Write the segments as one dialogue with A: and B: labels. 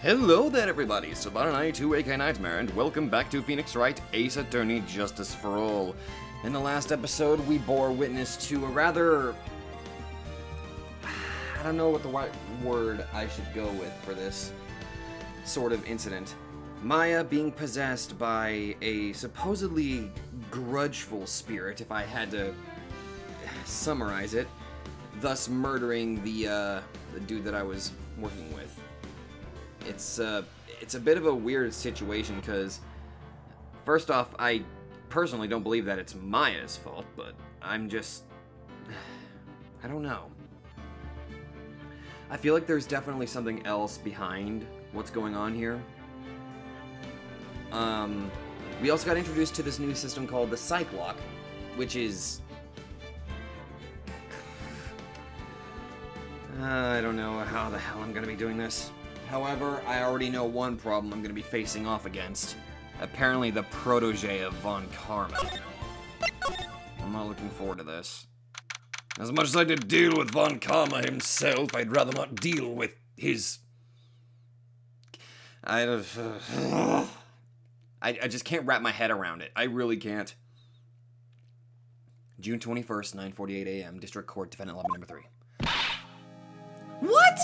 A: Hello there everybody, Sabanai2 aka Nightmare, and welcome back to Phoenix Wright, Ace Attorney Justice for All. In the last episode, we bore witness to a rather... I don't know what the right word I should go with for this sort of incident. Maya being possessed by a supposedly grudgeful spirit, if I had to summarize it, thus murdering the dude that I was working with. It's a bit of a weird situation because, first off, I personally don't believe that it's Maya's fault, but I'm just... I don't know. I feel like there's definitely something else behind what's going on here. We also got introduced to this new system called the Psych Lock, which is... I don't know how the hell I'm gonna be doing this. However, I already know one problem I'm going to be facing off against. Apparently the protege of Von Karma. I'm not looking forward to this. As much as I did deal with Von Karma himself, I'd rather not deal with his... I just can't wrap my head around it. I really can't. June 21st, 9:48 a.m. District Court, Defendant Lobby Number 3.
B: What?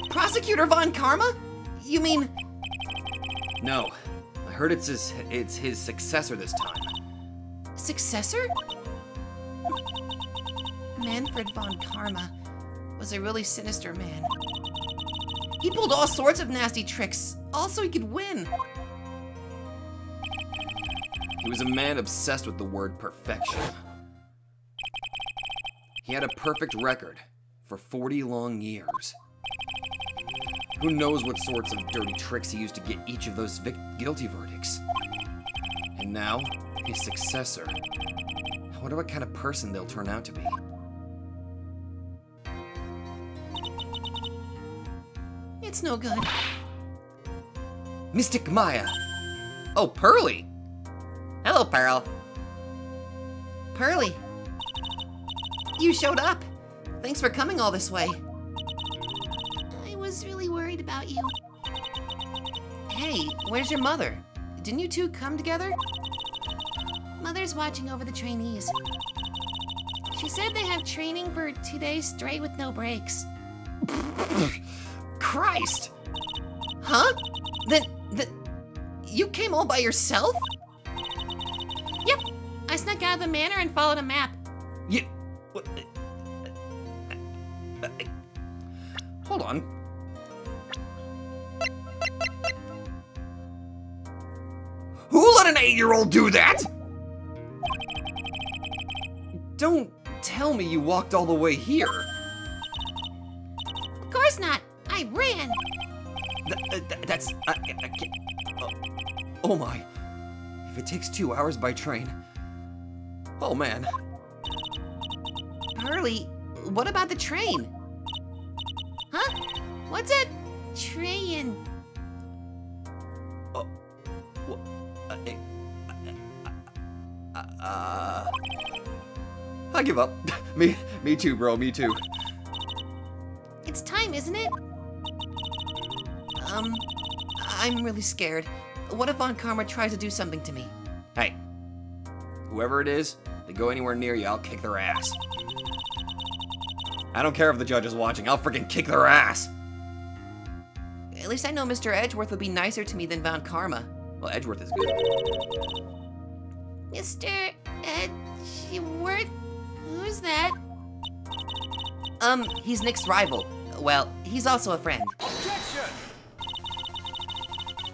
B: Prosecutor Von Karma? You mean...
A: No. I heard it's his successor this time.
B: Successor? Manfred Von Karma was a really sinister man. He pulled all sorts of nasty tricks, all so he could win.
A: He was a man obsessed with the word perfection. He had a perfect record for 40 long years. Who knows what sorts of dirty tricks he used to get each of those guilty verdicts. And now, his successor. I wonder what kind of person they'll turn out to be.
B: It's no good.
A: Mystic Maya! Oh, Pearly!
B: Hello, Pearl. Pearly. You showed up. Thanks for coming all this way. I was really worried about you. Hey, where's your mother? Didn't you two come together? Mother's watching over the trainees. She said they have training for 2 days straight with no breaks.
A: Christ!
B: Huh? Then you came all by yourself? Yep. I snuck out of the manor and followed a map.
A: You... What? Hold on. Who let an 8-year-old do that? Don't tell me you walked all the way here.
B: Of course not. I ran.
A: That's... I can't... Oh my. If it takes 2 hours by train... Oh man.
B: Pearly, what about the train? Huh? What's a train?
A: I give up. Me too, bro. Me too.
B: It's time, isn't it? I'm really scared. What if Von Karma tries to do something to me?
A: Hey, whoever it is, if they go anywhere near you, I'll kick their ass. I don't care if the judge is watching. I'll freaking kick their ass.
B: At least I know Mr. Edgeworth would be nicer to me than Von Karma.
A: Well, Edgeworth is good.
B: Mr. Edgeworth? Who's that? He's Nick's rival. Well, he's also a friend.
C: Objection!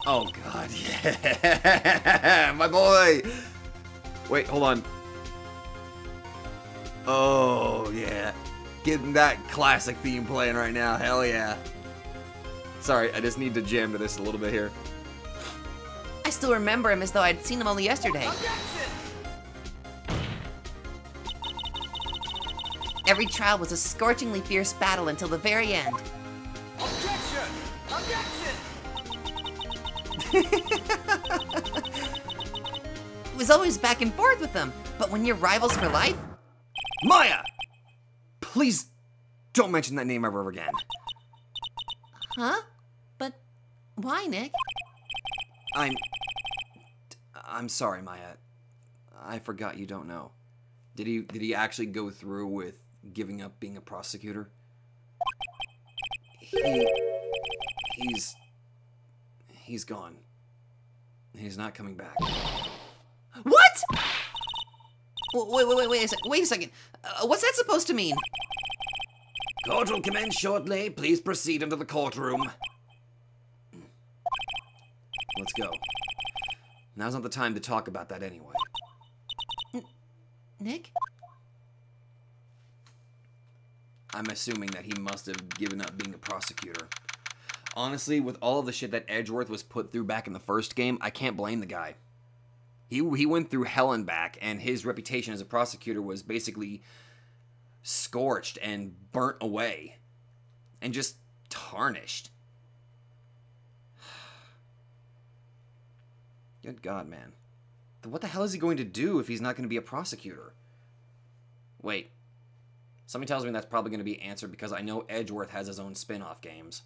A: Oh, God, yeah. My boy. Wait, hold on. Oh, yeah. Getting that classic theme playing right now. Hell yeah. Sorry, I just need to jam to this a little bit here.
B: I still remember him as though I'd seen him only yesterday.
C: Objection!
B: Every trial was a scorchingly fierce battle until the very end.
C: Objection! Objection!
B: It was always back and forth with them, but when you're rivals for life...
A: Maya! Please don't mention that name ever again.
B: Huh? But Why, Nick?
A: I'm sorry, Maya. I forgot you don't know. Did he actually go through with giving up being a prosecutor? He's gone. He's not coming back.
B: What? Wait a second. What's that supposed to mean?
A: Court will commence shortly. Please proceed into the courtroom. Let's go. Now's not the time to talk about that anyway.
B: Nick?
A: I'm assuming that he must have given up being a prosecutor. Honestly, with all of the shit that Edgeworth was put through back in the first game, I can't blame the guy. He went through hell and back, and his reputation as a prosecutor was basically scorched and burnt away. And just tarnished. Good God, man. What the hell is he going to do if he's not going to be a prosecutor? Wait. Something tells me that's probably going to be answered because I know Edgeworth has his own spin-off games.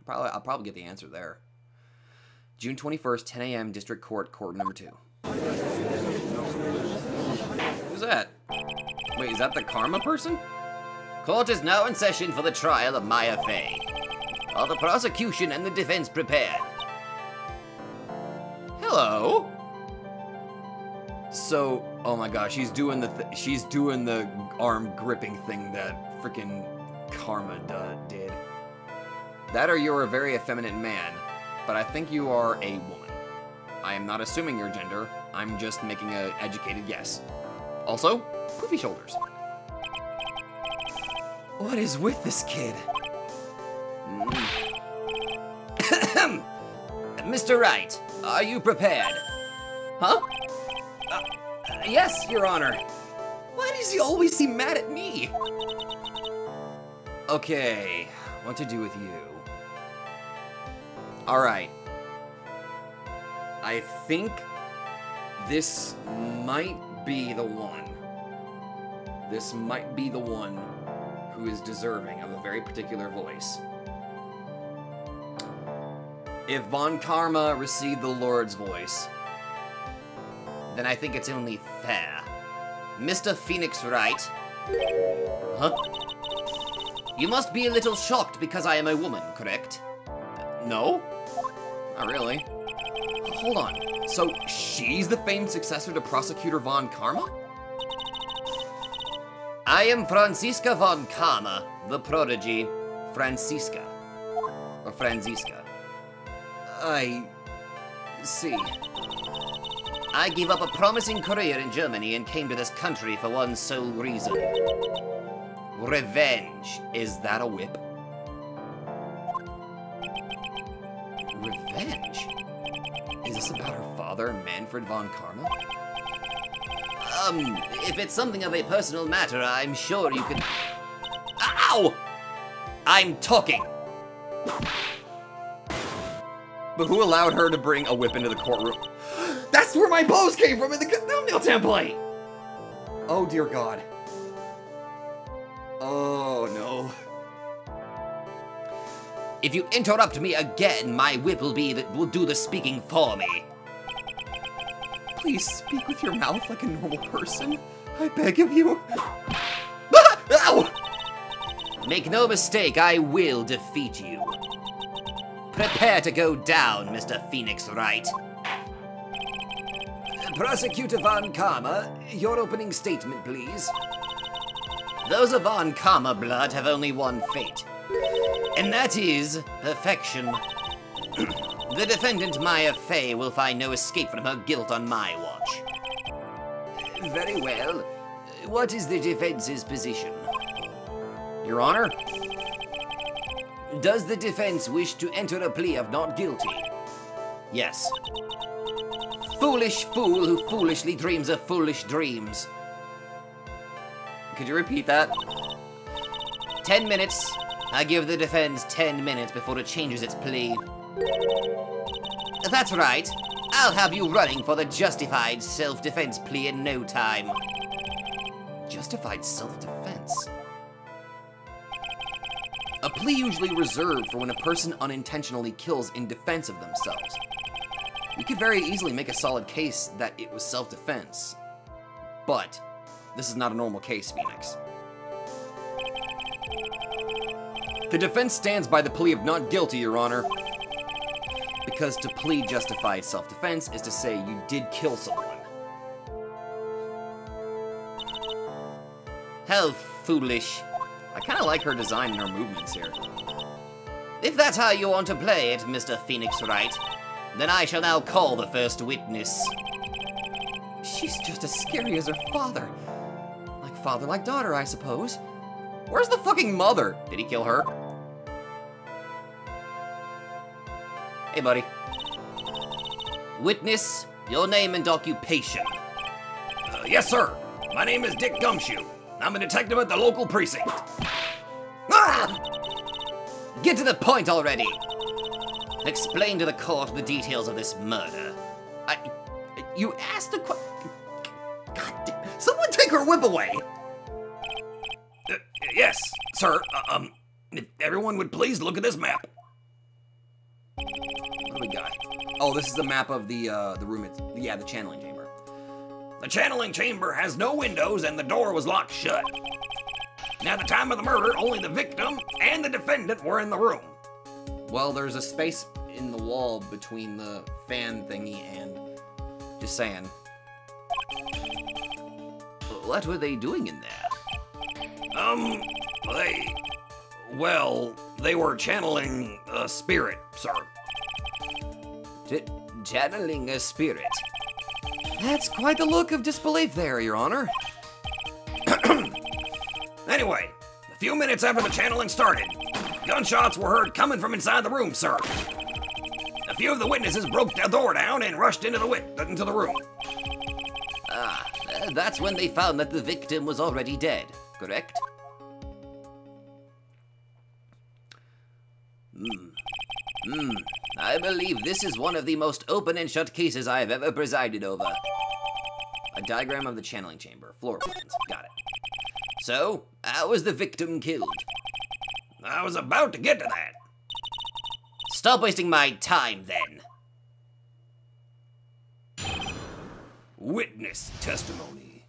A: I'll probably get the answer there. June 21st, 10 a.m., District Court, Court number 2. Who's that? Wait, is that the Karma person?
B: Court is now in session for the trial of Maya Fey. Are the prosecution and the defense prepared?
A: Hello? So, oh my gosh, she's doing the arm gripping thing that freaking Karma did. That or you're a very effeminate man, but I think you are a woman. I am not assuming your gender, I'm just making an educated guess. Also, poofy shoulders. What is with this kid?
B: Mr. Wright, are you prepared?
A: Huh? Yes, Your Honor. Why does he always seem mad at me? Okay, what to do with you? Alright. I think this might be the one. This might be the one who is deserving of a very particular voice. If Von Karma received the Lord's voice,
B: then I think it's only fair. Mr. Phoenix Wright?
A: huh?
B: You must be a little shocked because I am a woman, correct?
A: No? Not really. Hold on. So she's the famed successor to Prosecutor Von Karma?
B: I am Franziska Von Karma, the prodigy.
A: Franziska. Or Franziska. I see.
B: I gave up a promising career in Germany and came to this country for one sole reason. Revenge.
A: Is that a whip? Revenge? Is this about her father, Manfred von Karma?
B: If it's something of a personal matter, I'm sure you can... Ow! I'm talking!
A: But who allowed her to bring a whip into the courtroom? That's where my blows came from in the thumbnail template! Oh, dear God. Oh, no.
B: If you interrupt me again, my whip will do the speaking for me.
A: Please speak with your mouth like a normal person. I beg of you. Ow!
B: Make no mistake, I will defeat you. Prepare to go down, Mr. Phoenix Wright.
A: Prosecutor Von Karma, your opening statement, please.
B: Those of Von Karma blood have only one fate, and that is perfection. The defendant, Maya Fey, will find no escape from her guilt on my watch.
A: Very well.
B: What is the defense's position?
A: Your Honor?
B: Does the defense wish to enter a plea of not guilty? Yes. Foolish fool who foolishly dreams of foolish dreams.
A: Could you repeat that?
B: 10 minutes. I give the defense 10 minutes before it changes its plea. That's right. I'll have you running for the justified self-defense plea in no time.
A: Justified self-defense? a plea usually reserved for when a person unintentionally kills in defense of themselves. You could very easily make a solid case that it was self-defense. But this is not a normal case, Phoenix. The defense stands by the plea of not guilty, Your Honor. Because to plead justified self-defense is to say you did kill someone.
B: How foolish.
A: I kind of like her design and her movements here.
B: If that's how you want to play it, Mr. Phoenix Wright, then I shall now call the first witness.
A: She's just as scary as her father. Like father, like daughter, I suppose. Where's the fucking mother? Did he kill her?
B: Hey, buddy. Witness, your name and occupation.
C: Yes, sir. My name is Dick Gumshoe. I'm a detective at the local precinct.
B: Ah! Get to the point already. Explain to the court the details of this murder.
A: You asked a question. God damn. Someone take her whip away.
C: Yes, sir. If everyone would please look at this map.
A: What do we got? Oh, this is the map of the room. The channeling chamber.
C: The channeling chamber has no windows and the door was locked shut. Now, at the time of the murder, only the victim and the defendant were in the room.
A: Well, there's a space in the wall between the fan thingy and... Just saying.
B: What were they doing in there?
C: They were channeling a spirit, sir.
B: Channeling a spirit?
A: That's quite the look of disbelief there, Your Honor.
C: Anyway, a few minutes after the channeling started, gunshots were heard coming from inside the room, sir. A few of the witnesses broke the door down and rushed into the room.
B: That's when they found that the victim was already dead, correct? I believe this is one of the most open and shut cases I have ever presided over.
A: A diagram of the channeling chamber. Floor plans. Got it.
B: So, how was the victim killed?
C: I was about to get to that.
B: Stop wasting my time, then.
C: Witness testimony.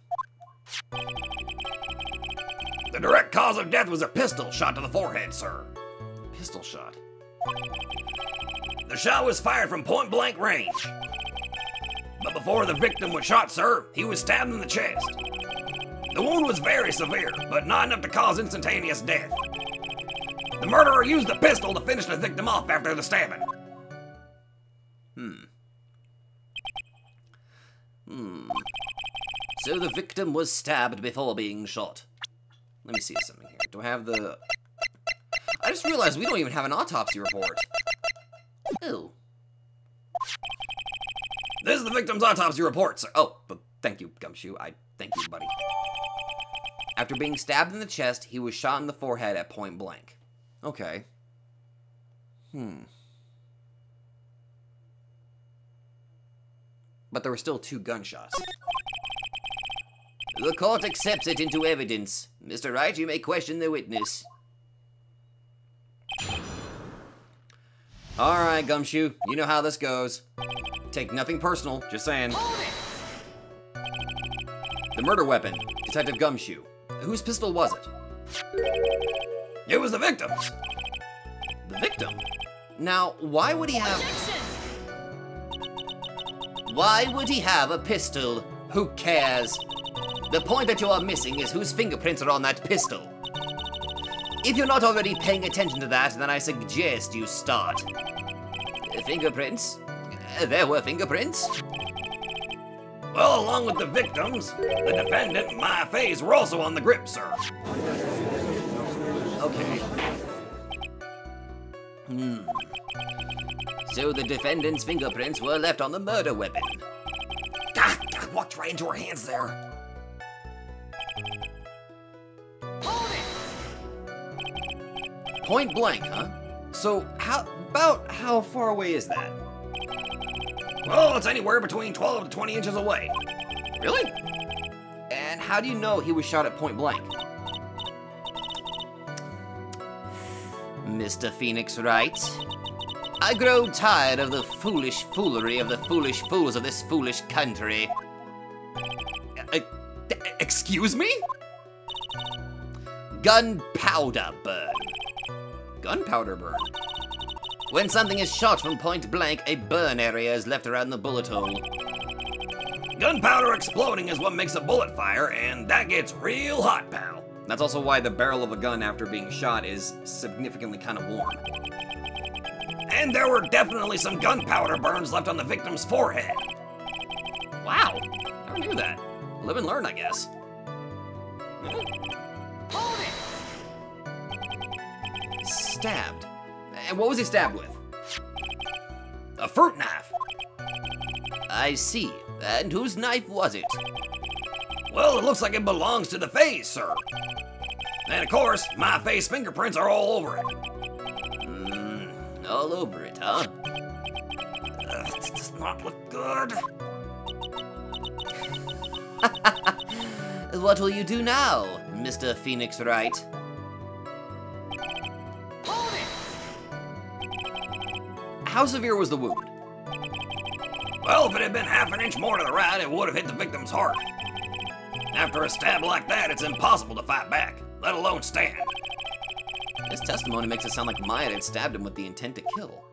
C: The direct cause of death was a pistol shot to the forehead, sir.
A: Pistol shot.
C: The shot was fired from point-blank range. But before the victim was shot, sir, he was stabbed in the chest. The wound was very severe, but not enough to cause instantaneous death. The murderer used the pistol to finish the victim off after the stabbing.
B: So the victim was stabbed before being shot.
A: Let me see something here. Do I have the... I just realized we don't even have an autopsy report.
B: Oh.
C: This is the victim's autopsy report, sir.
A: Oh, but thank you, Gumshoe. Thank you, buddy. After being stabbed in the chest, he was shot in the forehead at point blank. Okay. But there were still 2 gunshots.
B: The court accepts it into evidence. Mr. Wright, you may question the witness.
A: Alright, Gumshoe. You know how this goes. Take nothing personal, just saying. The murder weapon. Detective Gumshoe. Whose pistol was it?
C: It was the victim's.
A: The victim? Now, why would he have...
B: Why would he have a pistol? Who cares? The point that you are missing is whose fingerprints are on that pistol. If you're not already paying attention to that, then I suggest you start. Fingerprints? There were fingerprints?
C: Well, along with the victims, the defendant and my face were also on the grip, sir.
A: Okay.
B: So the defendant's fingerprints were left on the murder weapon.
C: God, walked right into her hands there.
A: Point blank, huh? So, how far away is that?
C: Well, it's anywhere between 12 to 20 inches away.
A: Really? And how do you know he was shot at point blank?
B: Mr. Phoenix Wright. I grow tired of the foolish foolery of the foolish fools of this foolish country.
A: Excuse me?
B: Gunpowder Burn.
A: Gunpowder burn.
B: When something is shot from point blank, a burn area is left around the bullet hole.
C: Gunpowder exploding is what makes a bullet fire, and that gets real hot, pal.
A: That's also why the barrel of a gun after being shot is significantly kind of warm.
C: And there were definitely some gunpowder burns left on the victim's forehead.
A: Wow, never knew that. Live and learn, I guess.
B: Hold it!
A: Stabbed. And what was he stabbed with?
C: A fruit knife.
B: I see. And whose knife was it?
C: Well, it looks like it belongs to the face, sir. And of course, my face fingerprints are all over it.
B: All over it, huh?
C: This does not look good.
B: What will you do now, Mr. Phoenix Wright?
A: Hold it! How severe was the wound?
C: Well, if it had been half an inch more to the right, it would have hit the victim's heart. After a stab like that, it's impossible to fight back, let alone stand.
A: This testimony makes it sound like Maya had stabbed him with the intent to kill.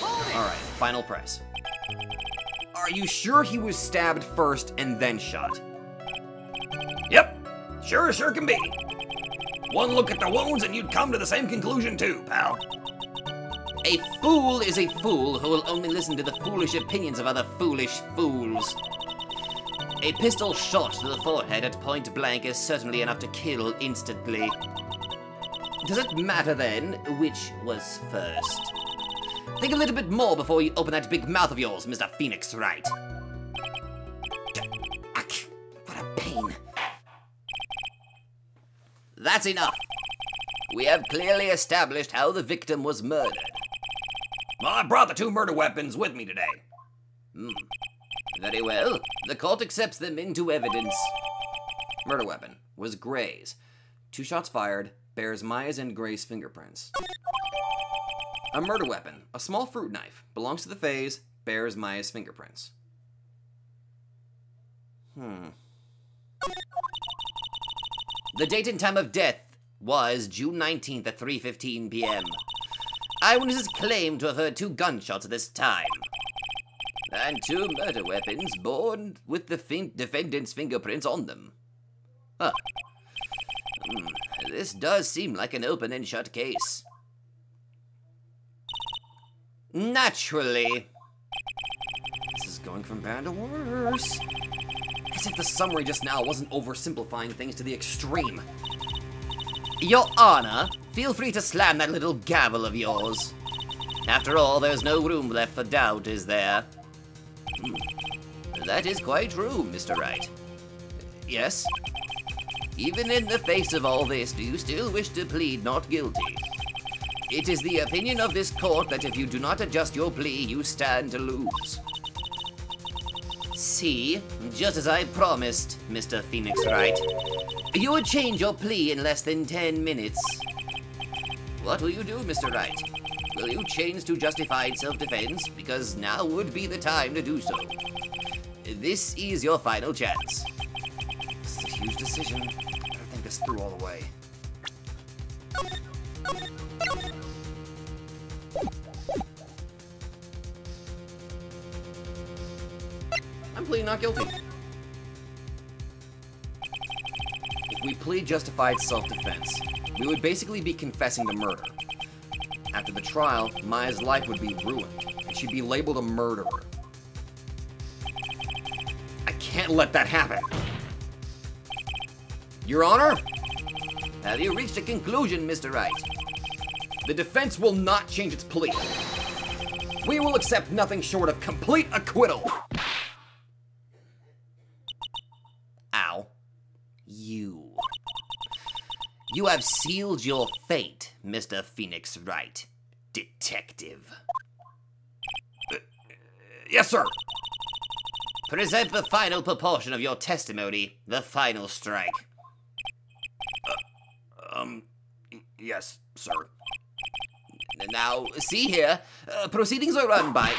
A: Alright, final press. Are you sure he was stabbed first and then shot?
C: Yep, sure can be. One look at the wounds and you'd come to the same conclusion too, pal.
B: A fool is a fool who will only listen to the foolish opinions of other foolish fools. A pistol shot to the forehead at point blank is certainly enough to kill instantly. Does it matter then which was first? Think a little bit more before you open that big mouth of yours, Mr. Phoenix Wright. What a pain. That's enough. We have clearly established how the victim was murdered.
C: Well, I brought the two murder weapons with me today.
B: Very well. The court accepts them into evidence.
A: Murder weapon was Gray's. 2 shots fired, bears Maya's and Gray's fingerprints. A murder weapon, a small fruit knife, belongs to the phase, bears Maya's fingerprints.
B: The date and time of death was June 19th at 3:15 p.m. Eyewitnesses claim to have heard 2 gunshots at this time. And 2 murder weapons born with the defendant's fingerprints on them. Huh. This does seem like an open and shut case. Naturally.
A: This is going from bad to worse. As if the summary just now wasn't oversimplifying things to the extreme.
B: Your Honor, feel free to slam that little gavel of yours. After all, there's no room left for doubt, is there? That is quite true, Mr. Wright. Yes? Even in the face of all this, do you still wish to plead not guilty? It is the opinion of this court that if you do not adjust your plea, you stand to lose. See, just as I promised, Mr. Phoenix Wright, you would change your plea in less than 10 minutes. What will you do, Mr. Wright? Will you change to justified self-defense? Because now would be the time to do so. This is your final chance.
A: This is a huge decision. Better think this through all the way. I'm pleading not guilty. If we plead justified self-defense, we would basically be confessing to murder. After the trial, Maya's life would be ruined, and she'd be labeled a murderer. I can't let that happen. Your Honor?
B: Have you reached a conclusion, Mr. Wright?
A: The defense will not change its plea. We will accept nothing short of complete acquittal.
B: Ow. You have sealed your fate, Mr. Phoenix Wright, detective.
C: Yes, sir.
B: Present the final proportion of your testimony, the final strike.
C: Yes, sir.
B: Now, see here, proceedings are run by...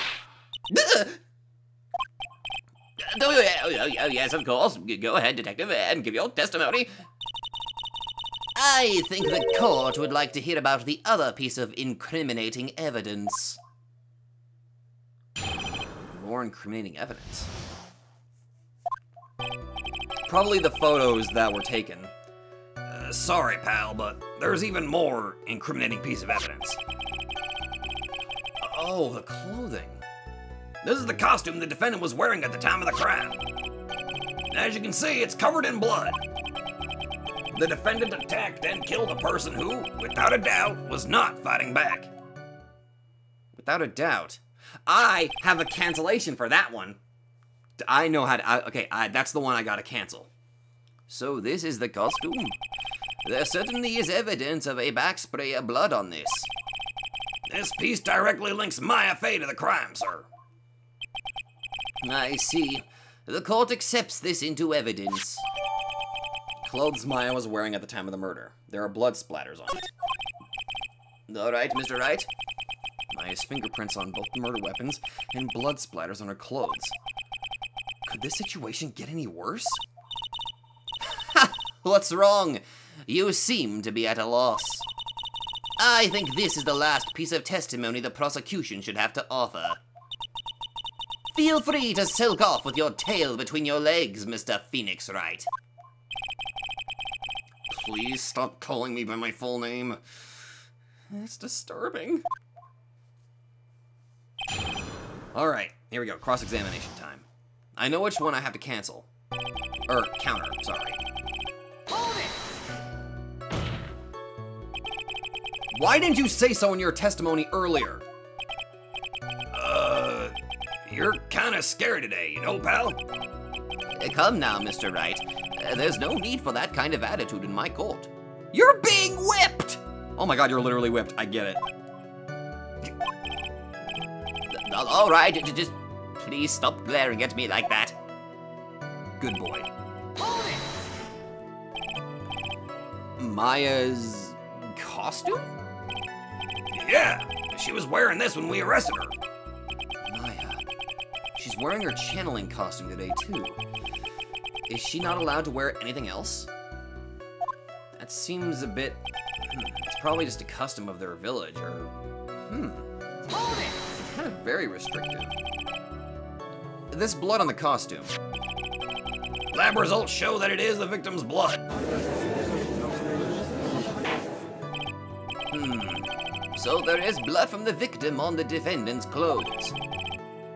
B: Oh, yes, of course. Go ahead, detective, and give your testimony. I think the court would like to hear about the other piece of incriminating evidence. More incriminating evidence.
A: Probably the photos that were taken.
C: Sorry, pal, but there's even more incriminating piece of evidence.
A: Oh, the clothing.
C: This is the costume the defendant was wearing at the time of the crime. As you can see, it's covered in blood. The defendant attacked and killed a person who, without a doubt, was not fighting back.
A: Without a doubt. I have a cancellation for that one. I know how to... that's the one I gotta cancel.
B: So this is the costume? There certainly is evidence of a backspray of blood on this.
C: This piece directly links Maya Fey to the crime, sir.
B: I see. The court accepts this into evidence.
A: Clothes Maya was wearing at the time of the murder. There are blood splatters on it.
B: All right, Mr. Wright.
A: Maya's fingerprints on both the murder weapons and blood splatters on her clothes. Could this situation get any worse?
B: Ha! What's wrong? You seem to be at a loss. I think this is the last piece of testimony the prosecution should have to offer. Feel free to silk off with your tail between your legs, Mr. Phoenix Wright.
A: Please stop calling me by my full name. It's disturbing. Alright, here we go. Cross-examination time. I know which one I have to cancel. Or counter, sorry.
B: Hold it!
A: Why didn't you say so in your testimony earlier?
C: You're kinda scary today, you know, pal?
B: Come now, Mr. Wright. There's no need for that kind of attitude in my court.
A: You're being whipped! Oh my god, you're literally whipped. I get it.
B: All right, just please stop glaring at me like that.
A: Good boy.
B: Hold it!
A: Maya's costume?
C: Yeah, she was wearing this when we arrested her.
A: Maya. She's wearing her channeling costume today, too. Is she not allowed to wear anything else? That seems a bit... It's probably just a custom of their village, or...
B: Hold it!
A: It's kind of very restrictive. This blood on the costume.
C: Lab results show that it is the victim's blood.
B: So there is blood from the victim on the defendant's clothes.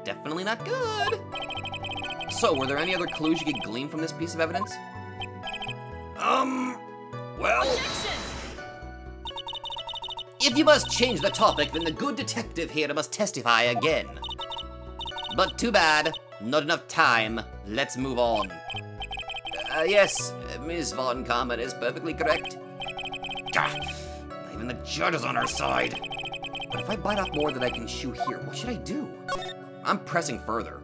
B: Definitely not good.
A: So, were there any other clues you could glean from this piece of evidence?
C: Well...
B: If you must change the topic, then the good detective here must testify again. But too bad, not enough time. Let's move on. Yes, Ms. Von Karma is perfectly correct.
C: Not even the judge is on our side.
A: But if I bite off more than I can chew here, what should I do? I'm pressing further.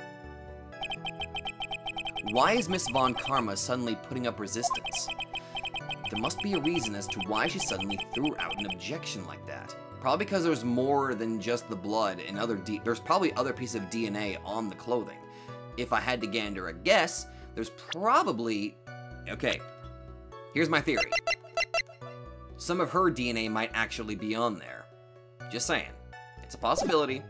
A: Why is Miss Von Karma suddenly putting up resistance? There must be a reason as to why she suddenly threw out an objection like that. Probably because there's more than just the blood and there's probably other pieces of DNA on the clothing. If I had to gander a guess, there's probably... Okay, here's my theory. Some of her DNA might actually be on there. Just saying. It's a possibility.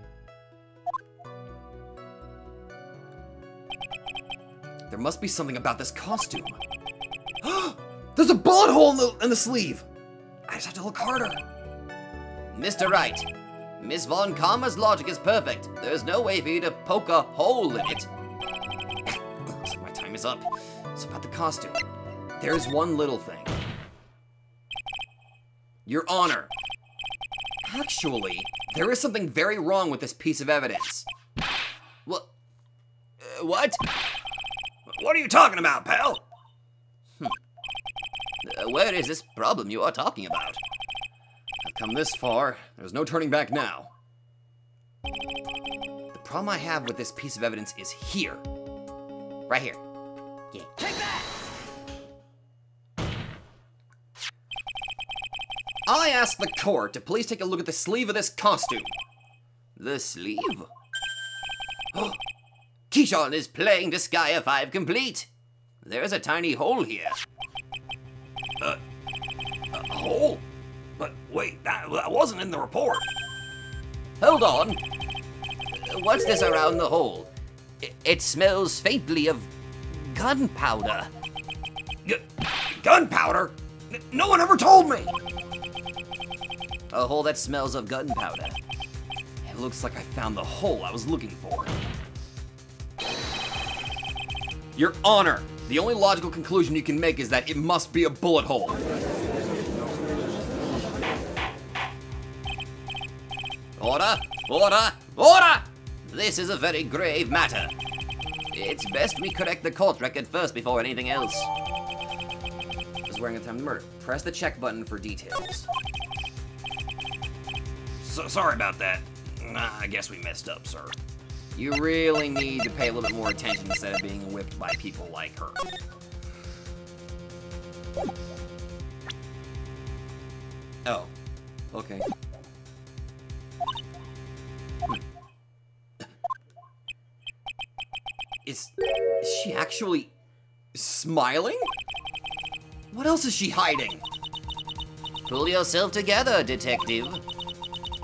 A: There must be something about this costume. There's a bullet hole in the sleeve! I just have to look harder.
B: Mr. Wright, Miss Von Karma's logic is perfect. There's no way for you to poke a hole in it.
A: So my time is up. It's about the costume. There's one little thing. Your Honor. Actually, there is something very wrong with this piece of evidence.
B: What?
C: What are you talking about, pal?
B: Where is this problem you are talking about?
A: I've come this far. There's no turning back now. The problem I have with this piece of evidence is here. Right here. Yeah.
B: Take that!
A: I ask the court to please take a look at the sleeve of this costume.
B: The sleeve? Oh, Keyshawn is playing Disgaea 5 complete. There's a tiny hole here.
C: A hole? But wait, that wasn't in the report.
B: Hold on. What's this around the hole? It smells faintly of gunpowder.
C: Gunpowder? No one ever told me!
B: A hole that smells of gunpowder.
A: It looks like I found the hole I was looking for. Your Honor, the only logical conclusion you can make is that it must be a bullet hole.
B: Order! Order! Order! This is a very grave matter. It's best we correct the court record first before anything else.
A: Was wearing a time to murder. Press the check button for details.
C: So sorry about that. I guess we messed up, sir.
A: You really need to pay a little bit more attention instead of being whipped by people like her. Oh, okay. Is she actually smiling? What else is she hiding?
B: Pull yourself together, detective.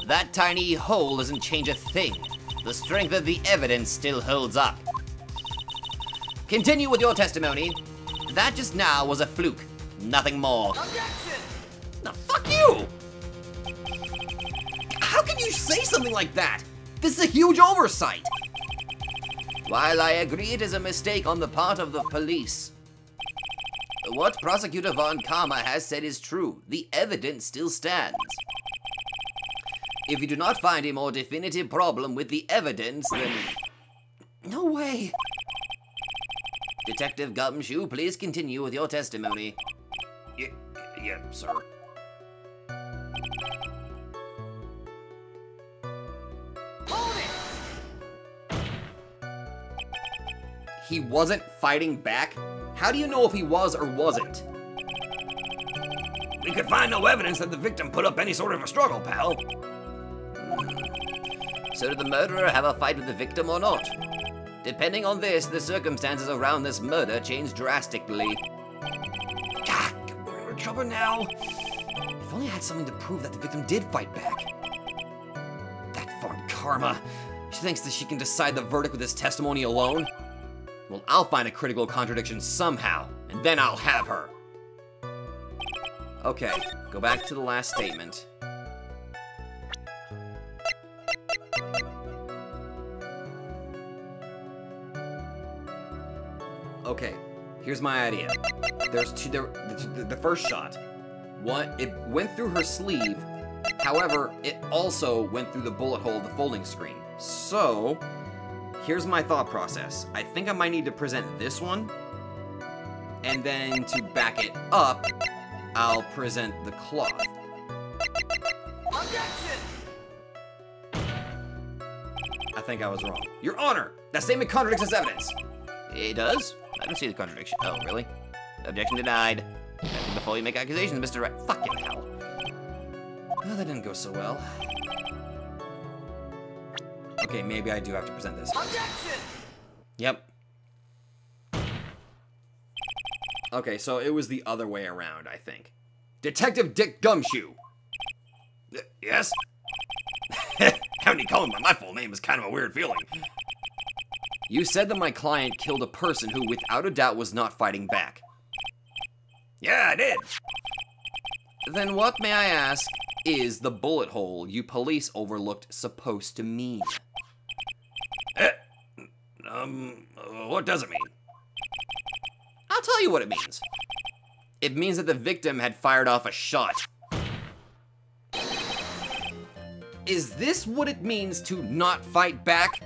B: That tiny hole doesn't change a thing. The strength of the evidence still holds up. Continue with your testimony. That just now was a fluke, nothing more.
A: Objection! No, fuck you! How can you say something like that? This is a huge oversight.
B: While I agree it is a mistake on the part of the police, what Prosecutor Von Karma has said is true. The evidence still stands. If you do not find a more definitive problem with the evidence, then...
A: No way.
B: Detective Gumshoe, please continue with your testimony.
C: Yeah, sir.
A: He wasn't fighting back? How do you know if he was or wasn't?
C: We could find no evidence that the victim put up any sort of a struggle, pal.
B: So did the murderer have a fight with the victim or not? Depending on this, the circumstances around this murder change drastically.
A: God, we're in trouble now. If only I had something to prove that the victim did fight back. That Von Karma. She thinks that she can decide the verdict with his testimony alone? Well, I'll find a critical contradiction somehow, and then I'll have her. Okay, go back to the last statement. Okay, here's my idea. There's two, the first shot. It went through her sleeve, however, it also went through the bullet hole of the folding screen. So, here's my thought process. I think I might need to present this one, and then to back it up, I'll present the cloth. Objection! I think I was wrong. Your Honor, that statement contradicts this evidence.
B: It does? I don't see the contradiction. Oh, really? Objection denied. Before you make accusations, Mr. Wright. Fucking hell.
A: Well, that didn't go so well. Okay, maybe I do have to present this. Objection! Yep. Okay, so it was the other way around, I think. Detective Dick Gumshoe!
C: Yes? Having you call him by my full name is kind of a weird feeling.
A: You said that my client killed a person who, without a doubt, was not fighting back.
C: Yeah, I did.
A: Then what, may I ask, is the bullet hole you police overlooked supposed to mean?
C: What does it mean?
A: I'll tell you what it means. It means that the victim had fired off a shot. Is this what it means to not fight back?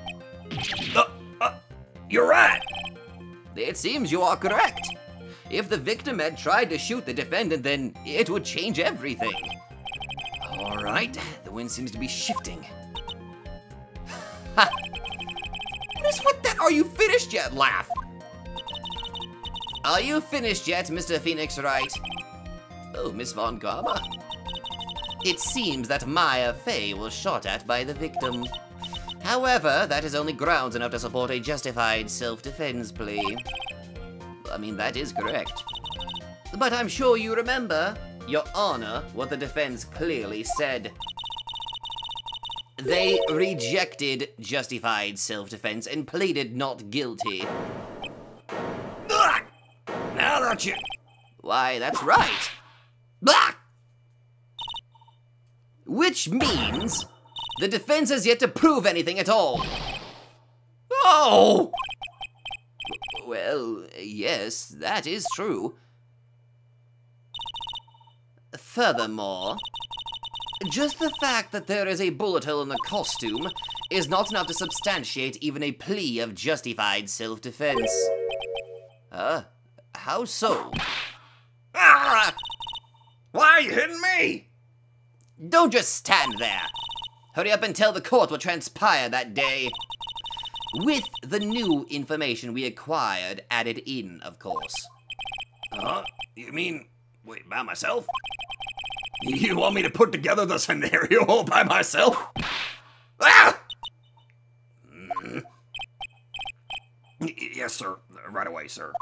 C: You're right.
B: It seems you are correct. If the victim had tried to shoot the defendant, then it would change everything.
A: All right, the wind seems to be shifting. Ha! What is with that "are you finished yet" laugh?
B: Are you finished yet, Mr. Phoenix Wright? Oh, Miss Von Karma. It seems that Maya Fey was shot at by the victim. However, that is only grounds enough to support a justified self-defense plea. I mean, that is correct. But I'm sure you remember, Your Honor, what the defense clearly said. They rejected justified self-defense and pleaded not guilty.
C: Ugh! Now that you...
B: Why, that's right. Blah! Which means the defense has yet to prove anything at all.
C: Oh!
B: Well, yes, that is true. Furthermore, just the fact that there is a bullet hole in the costume is not enough to substantiate even a plea of justified self-defense. How so?
C: Ah! Why are you hitting me?
B: Don't just stand there. Hurry up and tell the court what transpired that day. With the new information we acquired added in, of course.
C: You mean, wait, by myself? You want me to put together the scenario all by myself? Ah! Yes, sir. Right away, sir.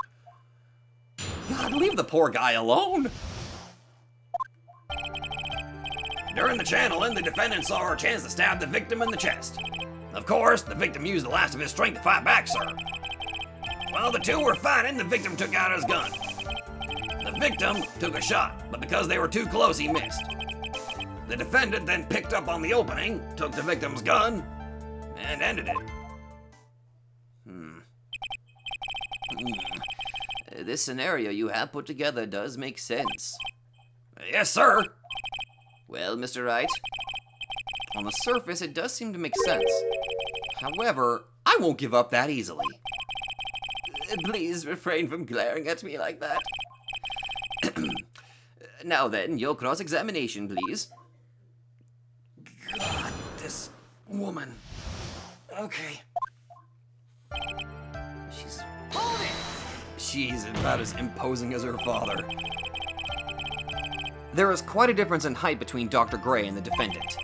A: God, leave the poor guy alone.
C: During the channeling, the defendant saw her chance to stab the victim in the chest. Of course, the victim used the last of his strength to fight back, sir. While the two were fighting, the victim took out his gun. The victim took a shot, but because they were too close, he missed. The defendant then picked up on the opening, took the victim's gun, and ended it.
B: This scenario you have put together does make sense.
C: Yes, sir.
B: Well, Mr. Wright, on the surface it does seem to make sense.
A: However, I won't give up that easily.
B: Please refrain from glaring at me like that. Now then, your cross-examination, please.
A: God, this woman. Okay. She's about as imposing as her father. There is quite a difference in height between Dr. Gray and the defendant.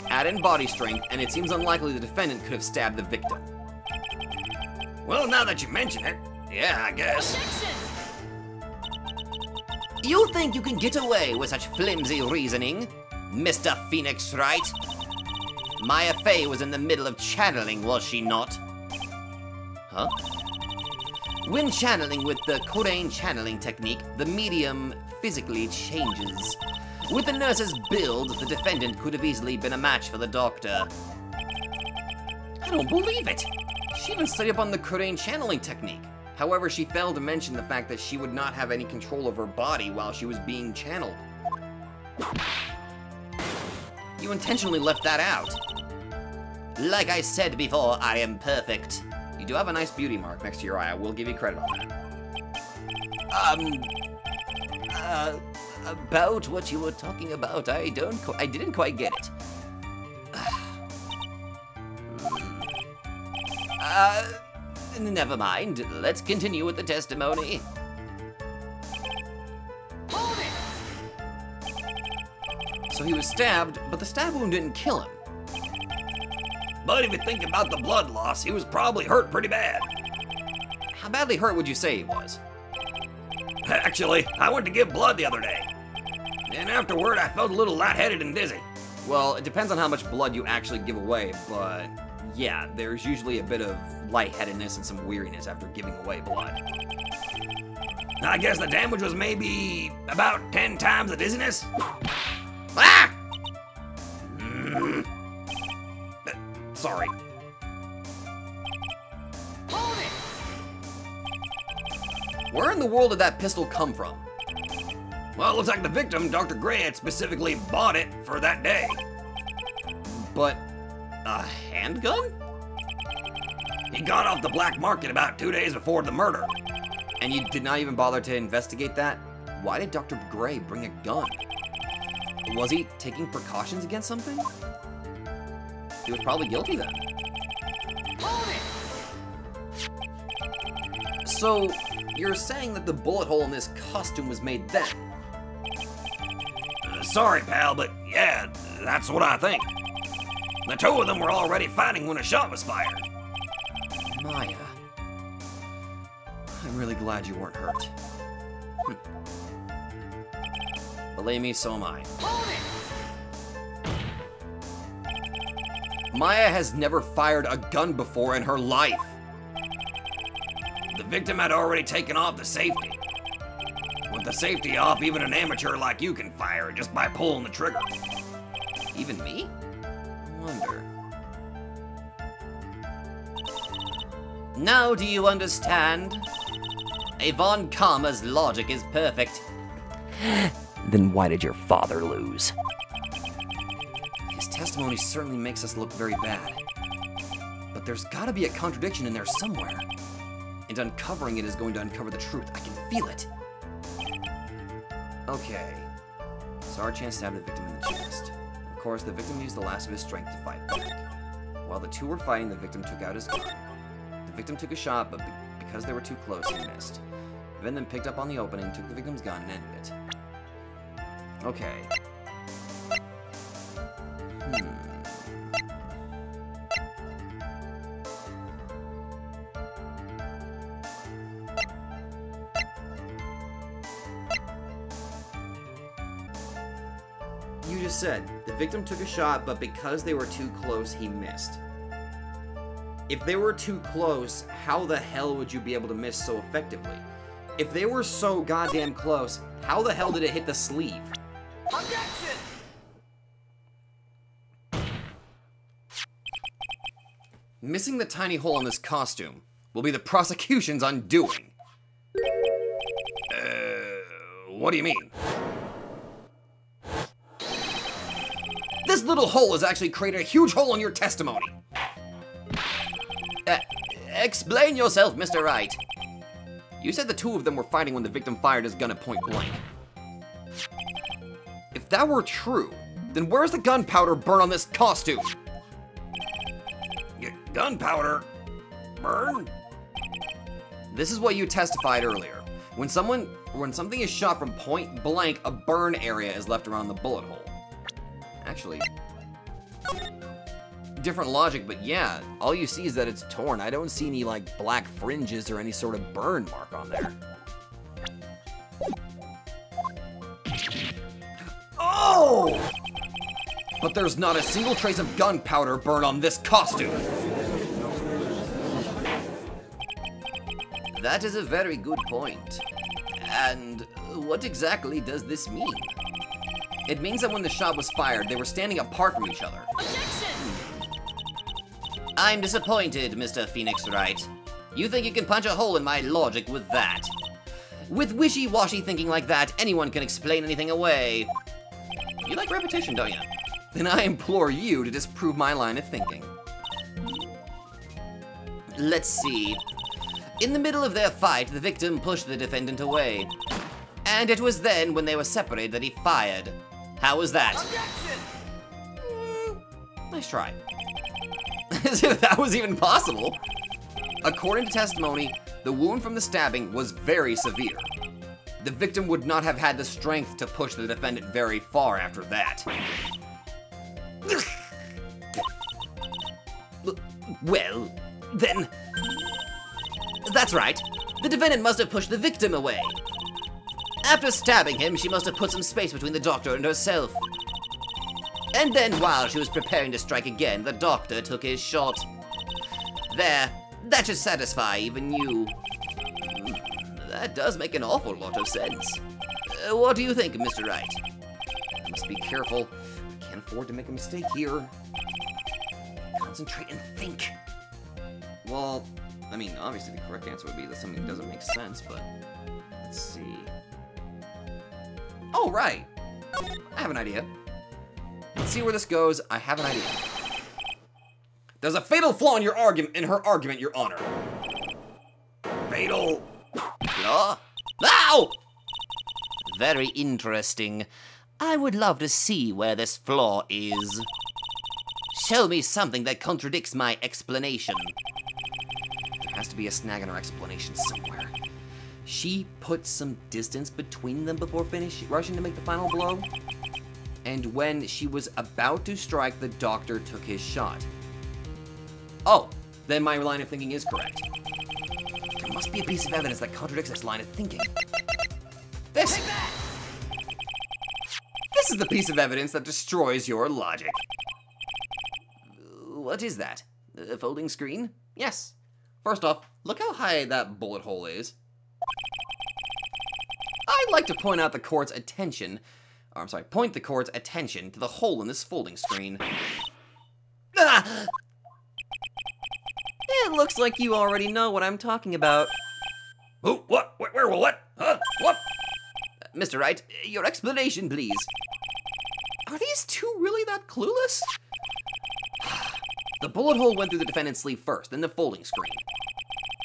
A: Add in body strength, and it seems unlikely the defendant could have stabbed the victim.
C: Well, now that you mention it, yeah, I guess.
B: You think you can get away with such flimsy reasoning, Mr. Phoenix Wright? Maya Fey was in the middle of channeling, was she not? Huh? When channeling with the Kororo channeling technique, the medium physically changes. With the nurse's build, the defendant could have easily been a match for the doctor.
A: I don't believe it! She even studied up on the Kororo channeling technique. However, she failed to mention the fact that she would not have any control of her body while she was being channeled. You intentionally left that out.
B: Like I said before, I am perfect.
A: You do have a nice beauty mark next to your eye. I will give you credit on
B: that. About what you were talking about, I didn't quite get it. Never mind. Let's continue with the testimony.
A: So he was stabbed, but the stab wound didn't kill him.
C: But if you think about the blood loss, he was probably hurt pretty bad.
A: How badly hurt would you say he was?
C: Actually, I went to give blood the other day. And afterward, I felt a little lightheaded and dizzy.
A: Well, it depends on how much blood you actually give away, but yeah, there's usually a bit of lightheadedness and some weariness after giving away blood.
C: I guess the damage was maybe about 10 times the dizziness. Ah! Sorry.
A: Where in the world did that pistol come from?
C: Well, it looks like the victim, Dr. Gray, had specifically bought it for that day.
A: But a handgun?
C: He got off the black market about 2 days before the murder.
A: And you did not even bother to investigate that? Why did Dr. Gray bring a gun? Was he taking precautions against something? He was probably guilty then. So, you're saying that the bullet hole in this costume was made then?
C: Sorry, pal, but Yeah, that's what I think. The two of them were already fighting when a shot was fired.
A: Maya. I'm really glad you weren't hurt. Believe me, so am I. Maya has never fired a gun before in her life.
C: The victim had already taken off the safety. With the safety off, even an amateur like you can fire it just by pulling the trigger.
A: Even me? I wonder.
B: Now do you understand? Von Karma's logic is perfect.
A: Then why did your father lose? His testimony certainly makes us look very bad. But there's gotta be a contradiction in there somewhere. And uncovering it is going to uncover the truth. I can feel it. Okay. So our chance stabbed the victim in the chest. Of course, the victim used the last of his strength to fight back. While the two were fighting, the victim took out his gun. The victim took a shot, but because they were too close, he missed. Vin then picked up on the opening, took the victim's gun, and ended it. Okay. You just said, the victim took a shot, but because they were too close, he missed. If they were too close, how the hell would you be able to miss so effectively? If they were so goddamn close, how the hell did it hit the sleeve?
D: Objection!
A: Missing the tiny hole in this costume will be the prosecution's undoing.
C: What do you mean?
A: This little hole has actually created a huge hole in your testimony.
B: Explain yourself, Mr. Wright.
A: You said the two of them were fighting when the victim fired his gun at point blank. If that were true, then where's the gunpowder burn on this costume?
C: Gunpowder burn?
A: This is what you testified earlier. When something is shot from point blank, a burn area is left around the bullet hole. Actually, different logic, but yeah, all you see is that it's torn. I don't see any, like, black fringes or any sort of burn mark on there. Oh! But there's not a single trace of gunpowder burn on this costume.
B: That is a very good point. And what exactly does this mean?
A: It means that when the shot was fired, they were standing apart from each other.
B: I'm disappointed, Mr. Phoenix Wright. You think you can punch a hole in my logic with that? With wishy-washy thinking like that, anyone can explain anything away.
A: You like repetition, don't you? Then I implore you to disprove my line of thinking.
B: Let's see. In the middle of their fight, the victim pushed the defendant away. And it was then, when they were separated, that he fired. How was that?
A: Nice try. As if that was even possible. According to testimony, the wound from the stabbing was very severe. The victim would not have had the strength to push the defendant very far after that.
B: Well, then... That's right. The defendant must have pushed the victim away. After stabbing him, she must have put some space between the doctor and herself. And then, while she was preparing to strike again, the doctor took his shot. There, that should satisfy even you. That does make an awful lot of sense. What do you think, Mr. Wright?
A: I must be careful. I can't afford to make a mistake here. Concentrate and think. Well, I mean, obviously the correct answer would be that something doesn't make sense, but let's see. Oh, right. I have an idea. Let's see where this goes. I have an idea. There's a fatal flaw in her argument, Your Honor.
C: Fatal
B: flaw? Ow! Very interesting. I would love to see where this flaw is. Show me something that contradicts my explanation.
A: There has to be a snag in her explanation somewhere. She put some distance between them before rushing to make the final blow? and when she was about to strike, the doctor took his shot. Oh, then my line of thinking is correct. There must be a piece of evidence that contradicts this line of thinking. This is the piece of evidence that destroys your logic. What is that? A folding screen? Yes. First off, look how high that bullet hole is. I'd like to point the court's attention to the hole in this folding screen. Ah! It looks like you already know what I'm talking about.
C: Who? What? Where? What? Huh? What?
A: Mr. Wright, your explanation, please. Are these two really that clueless? The bullet hole went through the defendant's sleeve first, then the folding screen.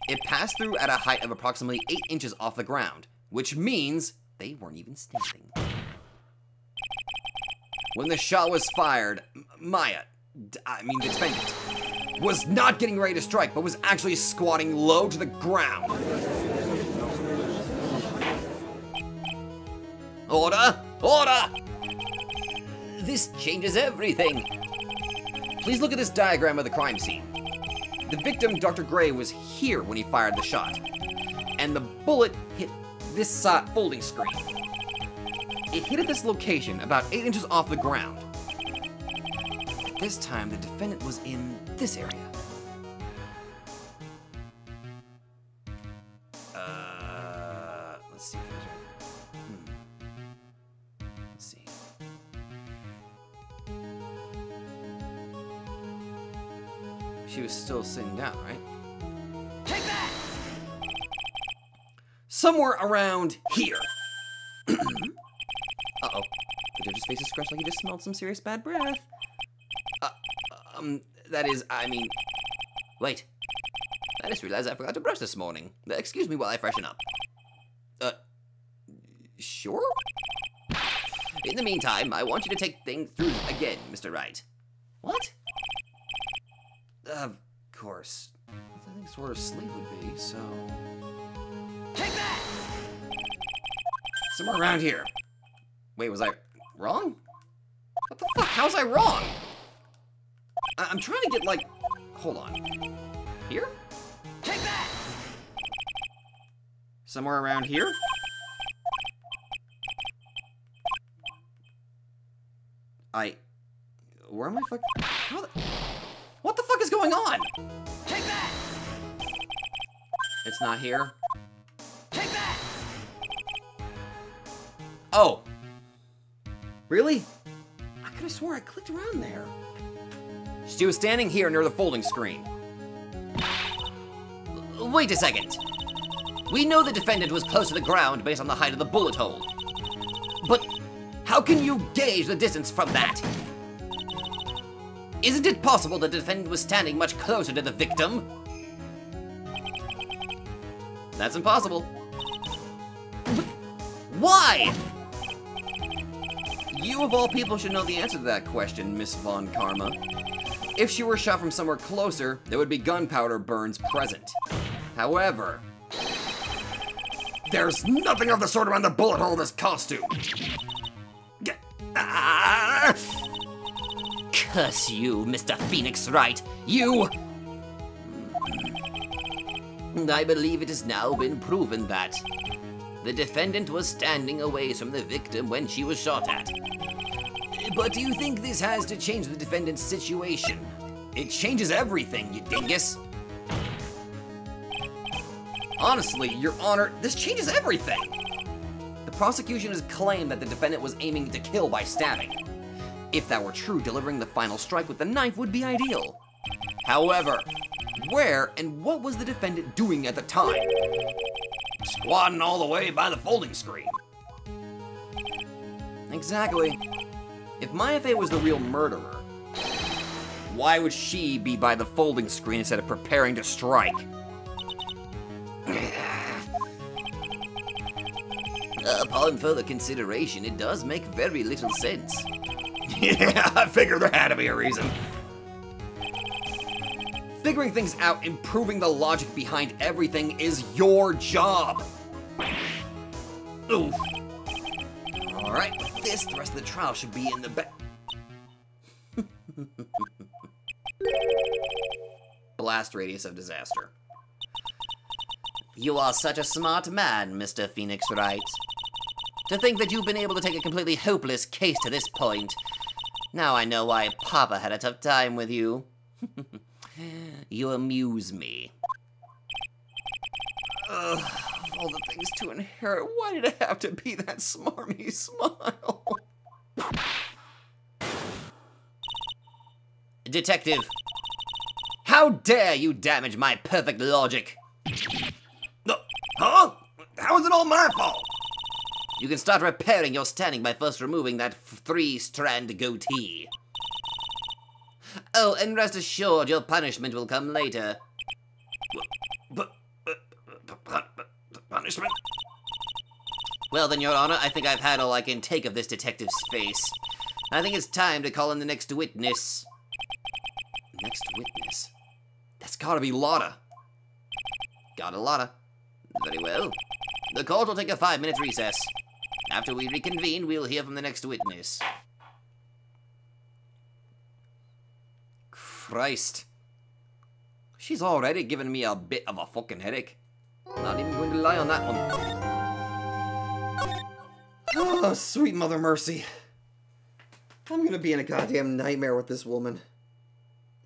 A: It passed through at a height of approximately 8 inches off the ground, which means they weren't even standing. When the shot was fired, the defendant, was not getting ready to strike, but was actually squatting low to the ground. Order! Order! This changes everything. Please look at this diagram of the crime scene. The victim, Dr. Gray, was here when he fired the shot, and the bullet hit this folding screen. It hit at this location, about 8 inches off the ground. At this time, the defendant was in this area. Let's see if there's Let's see. She was still sitting down, right?
C: Take that!
A: Somewhere around here. Uh-oh. The judge's face is scrunched like he just smelled some serious bad breath. Wait. I just realized I forgot to brush this morning. Excuse me while I freshen up. Sure? In the meantime, I want you to take things through again, Mr. Wright. What? Of course. I think sort of sleep would be, so...
C: Take that!
A: Somewhere around here. Wait, was I wrong? What the fuck? How's I wrong? I'm trying to get, like... Hold on. Here?
C: Take that!
A: Somewhere around here? Where am I what the fuck is going on?
C: Take that!
A: It's not here.
C: Take that!
A: Oh. Really? I could have swore I clicked around there. She was standing here near the folding screen. Wait a second. We know the defendant was close to the ground based on the height of the bullet hole. But how can you gauge the distance from that? Isn't it possible the defendant was standing much closer to the victim? That's impossible. Why? You of all people should know the answer to that question, Miss Von Karma. If she were shot from somewhere closer, there would be gunpowder burns present. However,
C: there's nothing of the sort around the bullet hole in this costume.
A: Curse you, Mr. Phoenix Wright. You... I believe it has now been proven that the defendant was standing away from the victim when she was shot at. But do you think this has to change the defendant's situation? It changes everything, you dingus. Honestly, Your Honor, this changes everything. The prosecution has claimed that the defendant was aiming to kill by stabbing. If that were true, delivering the final strike with the knife would be ideal. However, where and what was the defendant doing at the time?
C: Squatting all the way by the folding screen.
A: Exactly. If Maya Fey was the real murderer, why would she be by the folding screen instead of preparing to strike? Upon further consideration, it does make very little sense.
C: Yeah, I figured there had to be a reason.
A: Figuring things out and proving the logic behind everything is your job. Oof. Alright, this, the rest of the trial should be in the back. Blast radius of disaster.
B: You are such a smart man, Mr. Phoenix Wright. To think that you've been able to take a completely hopeless case to this point. Now I know why Papa had a tough time with you. You amuse me.
A: Ugh, all the things to inherit, why did it have to be that smarmy smile?
B: Detective, how dare you damage my perfect logic?
C: Huh? How is it all my fault?
B: You can start repairing your standing by first removing that 3-strand goatee. Oh, and rest assured your punishment will come later.
C: Punishment?
B: Well then, Your Honor, I think I've had all I can take of this detective's face. I think it's time to call in the next witness.
A: Next witness? That's gotta be Lotta.
B: Got a Lotta. Very well. The court will take a 5-minute recess. After we reconvene, we'll hear from the next witness.
A: Christ. She's already given me a bit of a fucking headache. Not even going to lie on that one. Oh, sweet Mother Mercy. I'm gonna be in a goddamn nightmare with this woman.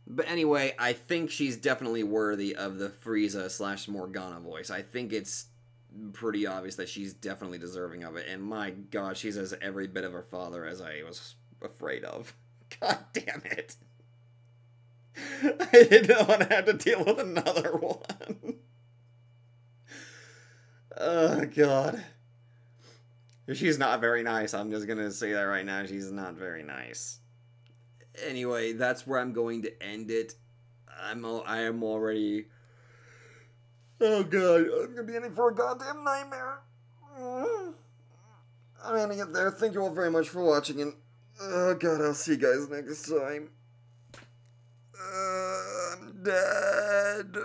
A: But anyway, I think she's definitely worthy of the Frieza/Morgana voice. I think it's pretty obvious that she's definitely deserving of it. And my god, she's as every bit of her father as I was afraid of. God damn it. I didn't want to have to deal with another one. Oh god. She's not very nice. I'm just gonna say that right now. She's not very nice. Anyway, that's where I'm going to end it. I am already... Oh god, I'm gonna be in it for a goddamn nightmare. I'm gonna get there. Thank you all very much for watching, and oh god, I'll see you guys next time. I'm dead.